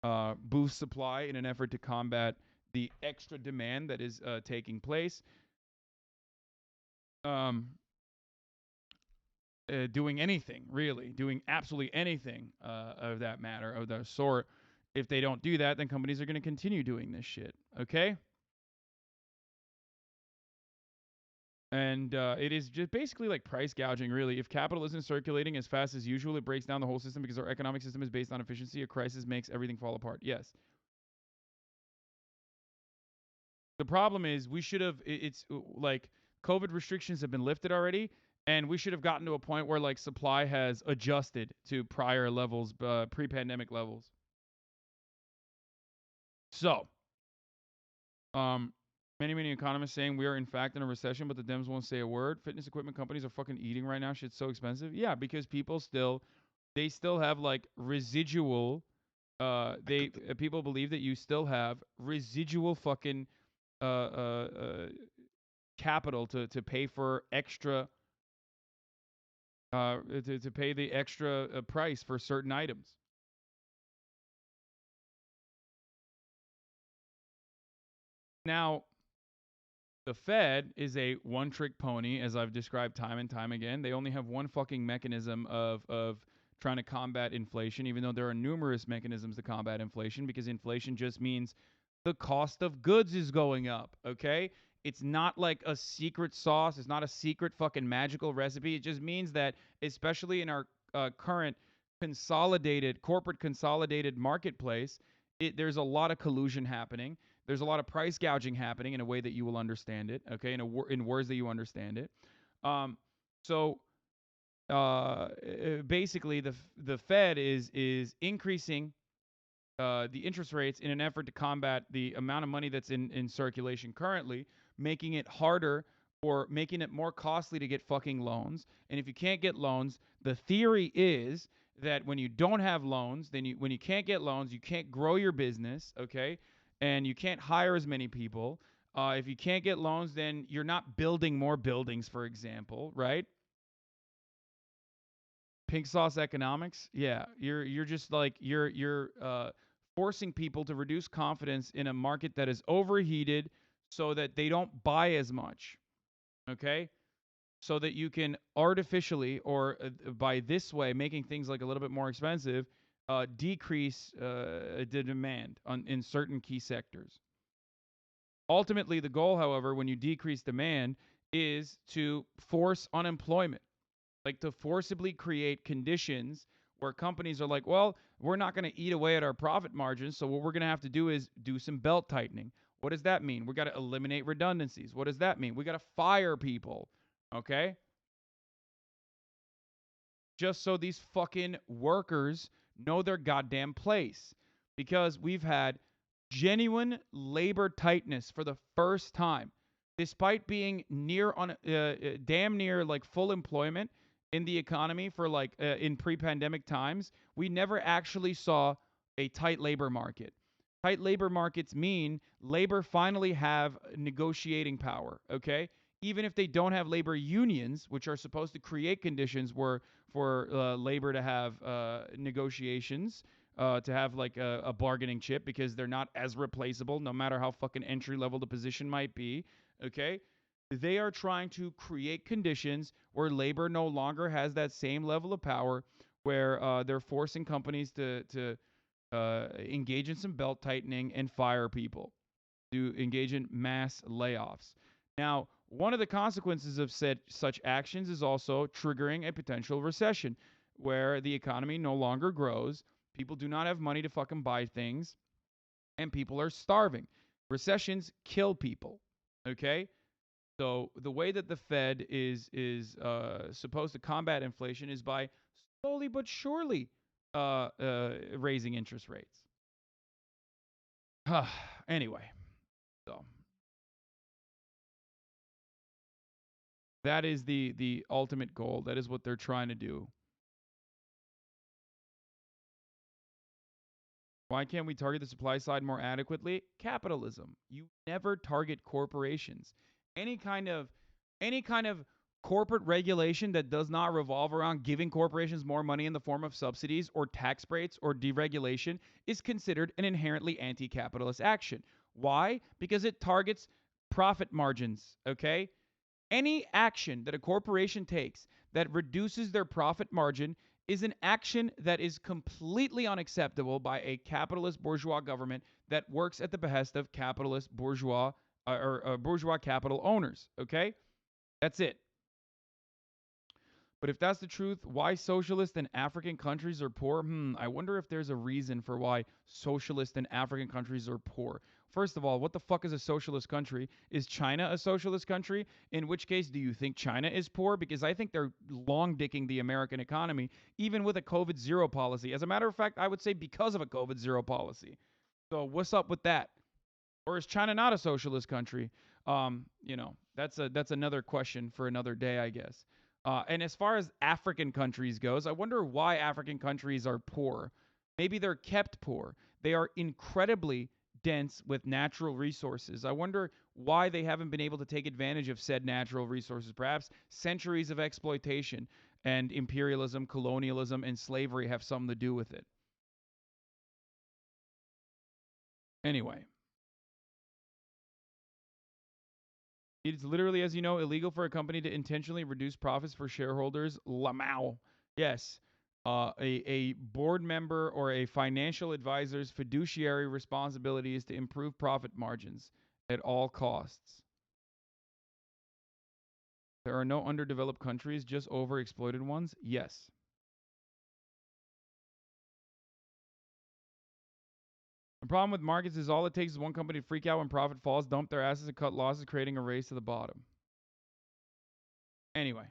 boost supply in an effort to combat the extra demand that is taking place. Um, doing anything, really, doing absolutely anything of that matter, of the sort. If they don't do that, then companies are going to continue doing this shit. Okay? And it is just basically like price gouging, really. If capital isn't circulating as fast as usual, it breaks down the whole system because our economic system is based on efficiency. A crisis makes everything fall apart. Yes. The problem is we should have, it's like COVID restrictions have been lifted already, and we should have gotten to a point where like supply has adjusted to prior levels, pre pandemic levels. So, um, many economists saying we are in fact in a recession, but the Dems won't say a word. Fitness equipment companies are fucking eating right now. Shit's so expensive. Yeah, because they still have like residual. People believe that you still have residual fucking uh, uh, uh, capital to pay for extra. To pay the extra price for certain items. Now, the Fed is a one-trick pony, as I've described time and time again. They only have one fucking mechanism of trying to combat inflation, even though there are numerous mechanisms to combat inflation, because inflation just means the cost of goods is going up, okay? It's not like a secret sauce. It's not a secret fucking magical recipe. It just means that, especially in our current corporate consolidated marketplace, there's a lot of collusion happening. There's a lot of price gouging happening in a way that you will understand it, okay? In words that you understand it. Um, so basically, the Fed is increasing the interest rates in an effort to combat the amount of money that's in circulation currently, making it harder or making it more costly to get fucking loans. And if you can't get loans, the theory is that when you don't have loans, when you can't get loans, you can't grow your business, okay? And you can't hire as many people. If you can't get loans, then you're not building more buildings, for example, right? Pink sauce economics. Yeah, you're just like you're forcing people to reduce confidence in a market that is overheated so that they don't buy as much. Okay? So that you can artificially or by this way making things like a little bit more expensive decrease the demand in certain key sectors. Ultimately, the goal, however, when you decrease demand is to force unemployment, like to forcibly create conditions where companies are like, well, we're not going to eat away at our profit margins, so what we're going to have to do is do some belt tightening. What does that mean? We got to eliminate redundancies. What does that mean? We got to fire people, okay? Just so these fucking workers know their goddamn place. Because we've had genuine labor tightness for the first time, despite being damn near like full employment in the economy for like in pre-pandemic times. We never actually saw a tight labor market. Tight labor markets mean labor finally have negotiating power, okay? Even if they don't have labor unions, which are supposed to create conditions where for labor to have negotiations, to have like a bargaining chip because they're not as replaceable, no matter how fucking entry level the position might be. Okay, they are trying to create conditions where labor no longer has that same level of power, where they're forcing companies to engage in some belt tightening and fire people, to engage in mass layoffs. Now, one of the consequences of such actions is also triggering a potential recession where the economy no longer grows, people do not have money to fucking buy things, and people are starving. Recessions kill people, okay? So the way that the Fed is supposed to combat inflation is by slowly but surely raising interest rates. Anyway, so that is the ultimate goal. That is what they're trying to do. Why can't we target the supply side more adequately? Capitalism. You never target corporations. Any kind of any kind of corporate regulation that does not revolve around giving corporations more money in the form of subsidies or tax breaks or deregulation is considered an inherently anti-capitalist action. Why? Because it targets profit margins, okay? Any action that a corporation takes that reduces their profit margin is an action that is completely unacceptable by a capitalist bourgeois government that works at the behest of capitalist bourgeois or bourgeois capital owners, okay? That's it. But if that's the truth, why socialist and African countries are poor? I wonder if there's a reason for why socialist and African countries are poor. First of all, what the fuck is a socialist country? Is China a socialist country? In which case, do you think China is poor? Because I think they're long dicking the American economy, even with a COVID zero policy. As a matter of fact, I would say because of a COVID zero policy. So what's up with that? Or is China not a socialist country? That's another question for another day, I guess. And as far as African countries goes, I wonder why African countries are poor. Maybe they're kept poor. They are incredibly dense with natural resources. I wonder why they haven't been able to take advantage of said natural resources. Perhaps centuries of exploitation and imperialism, colonialism, and slavery have something to do with it. Anyway. It's literally, as you know, illegal for a company to intentionally reduce profits for shareholders. Lamau. Yes. A board member or a financial advisor's fiduciary responsibility is to improve profit margins at all costs. There are no underdeveloped countries, just overexploited ones? Yes. The problem with markets is all it takes is one company to freak out when profit falls, dump their asses, and cut losses, creating a race to the bottom. Anyway.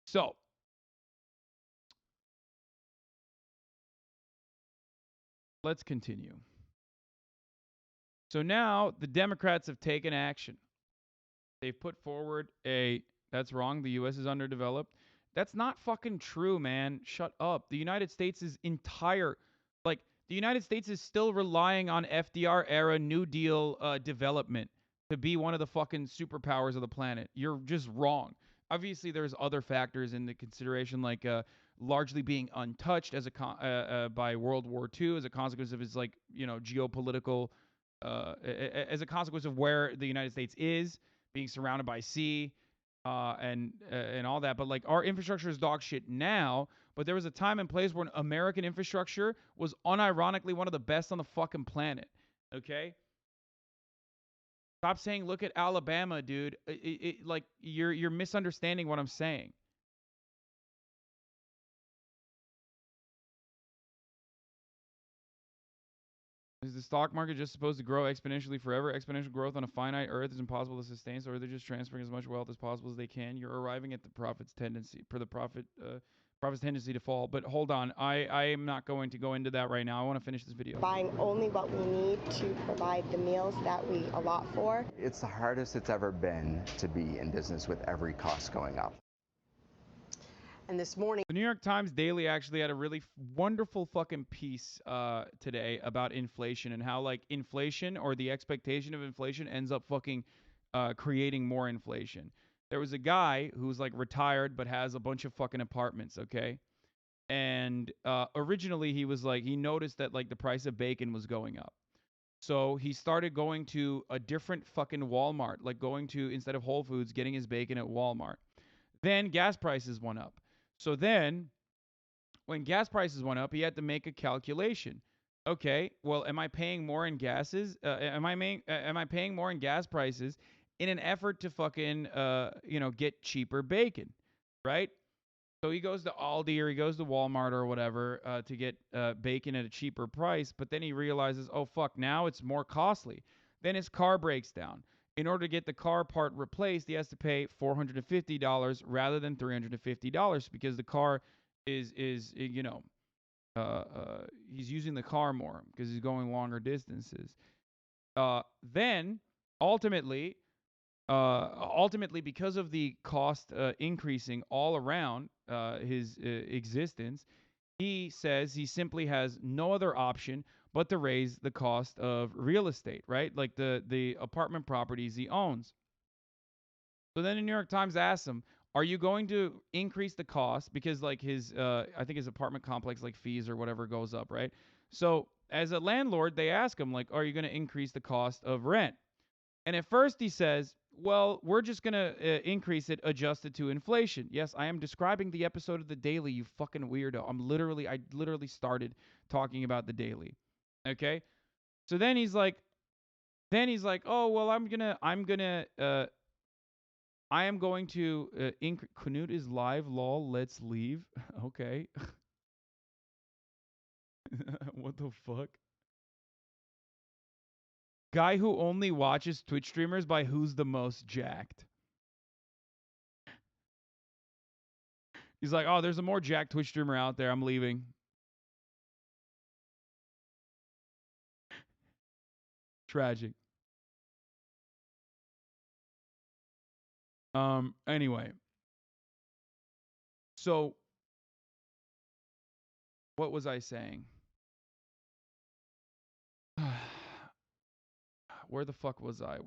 So. Let's continue. So now the Democrats have taken action. They've put forward that's wrong, the U.S. is underdeveloped. That's not fucking true, man. Shut up. The United States is the United States is still relying on FDR era New Deal development to be one of the fucking superpowers of the planet. You're just wrong. Obviously, there's other factors in the consideration, like largely being untouched by World War II as a consequence of its geopolitical, as a consequence of where the United States is, being surrounded by sea, and all that. But our infrastructure is dog shit now. But there was a time and place when American infrastructure was unironically one of the best on the fucking planet. Okay. Stop saying, look at Alabama, dude. You're misunderstanding what I'm saying. Is the stock market just supposed to grow exponentially forever? Exponential growth on a finite earth is impossible to sustain, so they're just transferring as much wealth as possible as they can. You're arriving at the profit's tendency to fall. But hold on, I am not going to go into that right now. I want to finish this video. Buying only what we need to provide the meals that we allot for. It's the hardest it's ever been to be in business with every cost going up. And this morning, the New York Times Daily actually had a really wonderful fucking piece today about inflation and how inflation or the expectation of inflation ends up fucking creating more inflation. There was a guy who's retired but has a bunch of fucking apartments, okay? And originally he noticed that the price of bacon was going up. So he started going to a different fucking Walmart, instead of Whole Foods, getting his bacon at Walmart. Then gas prices went up. So then, when gas prices went up, he had to make a calculation. Okay, well, am I paying more in gases? Am I paying more in gas prices in an effort to fucking get cheaper bacon, right? So he goes to Aldi or he goes to Walmart or whatever to get bacon at a cheaper price. But then he realizes, oh fuck, now it's more costly. Then his car breaks down. In order to get the car part replaced, he has to pay $450 rather than $350 because the car is he's using the car more because he's going longer distances. Then ultimately, because of the cost increasing all around his existence, he says he simply has no other option but to raise the cost of real estate, right? Like the apartment properties he owns. So then the New York Times asks him, are you going to increase the cost? Because like his, I think his apartment complex, like fees or whatever goes up, right? So as a landlord, they ask him like, are you going to increase the cost of rent? And at first he says, well, we're just going to increase it adjusted to inflation. Yes, I am describing the episode of The Daily, you fucking weirdo. I literally started talking about The Daily. Okay? So then he's like, oh, well, I am going to Canute is live, lol, let's leave. Okay. What the fuck? Guy who only watches Twitch streamers by who's the most jacked. He's like, oh, there's a more jacked Twitch streamer out there. I'm leaving. Tragic. Anyway. So, what was I saying? Where the fuck was I?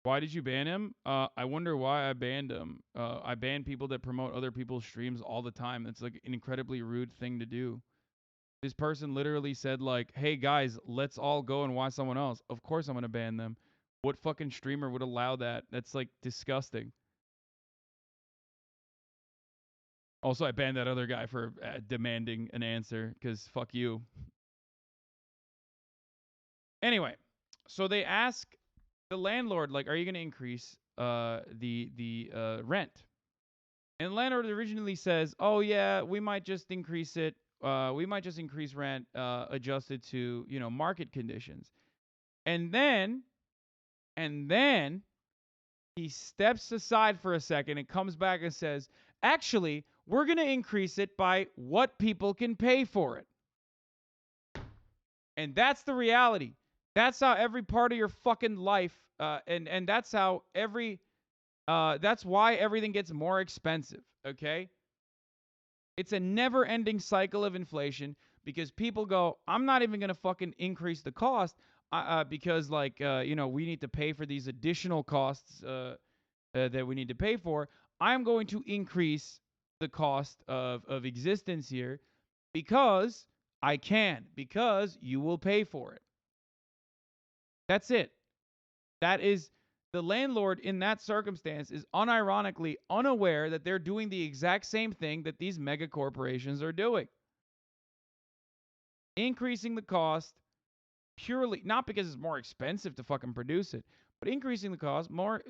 Why did you ban him? I wonder why I banned him. I ban people that promote other people's streams all the time. That's like an incredibly rude thing to do. This person literally said like, hey guys, let's all go and watch someone else. Of course I'm going to ban them. What fucking streamer would allow that? That's like disgusting. Also, I banned that other guy for demanding an answer because fuck you. Anyway, so they ask the landlord, like, are you going to increase the rent? And the landlord originally says, oh, yeah, we might just increase it. We might just increase rent adjusted to, market conditions. And then he steps aside for a second and comes back and says, actually, we're going to increase it by what people can pay for it. And that's the reality. That's how every part of your fucking life, and that's how that's why everything gets more expensive, okay? It's a never-ending cycle of inflation because people go, I'm not even going to fucking increase the cost because, like, we need to pay for these additional costs that we need to pay for. I'm going to increase the cost of existence here because I can, because you will pay for it. That's it. That is, the landlord in that circumstance is unironically unaware that they're doing the exact same thing that these mega corporations are doing. Increasing the cost purely, not because it's more expensive to fucking produce it, but increasing the cost more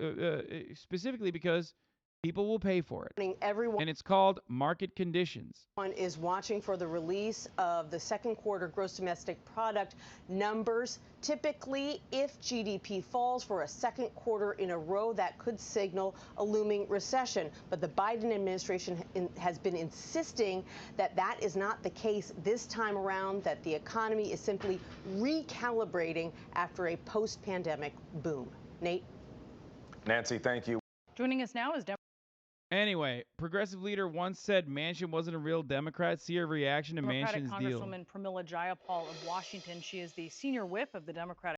specifically because people will pay for it. Everyone and it's called market conditions. is watching for the release of the second quarter gross domestic product numbers. Typically, if GDP falls for a second quarter in a row, that could signal a looming recession. But the Biden administration has been insisting that that is not the case this time around, that the economy is simply recalibrating after a post-pandemic boom. Nate? Nancy, thank you. Joining us now is Anyway, progressive leader once said Manchin wasn't a real Democrat. See her reaction to Democratic Manchin's deal. Congresswoman Pramila Jayapal of Washington. She is the senior whip of the Democratic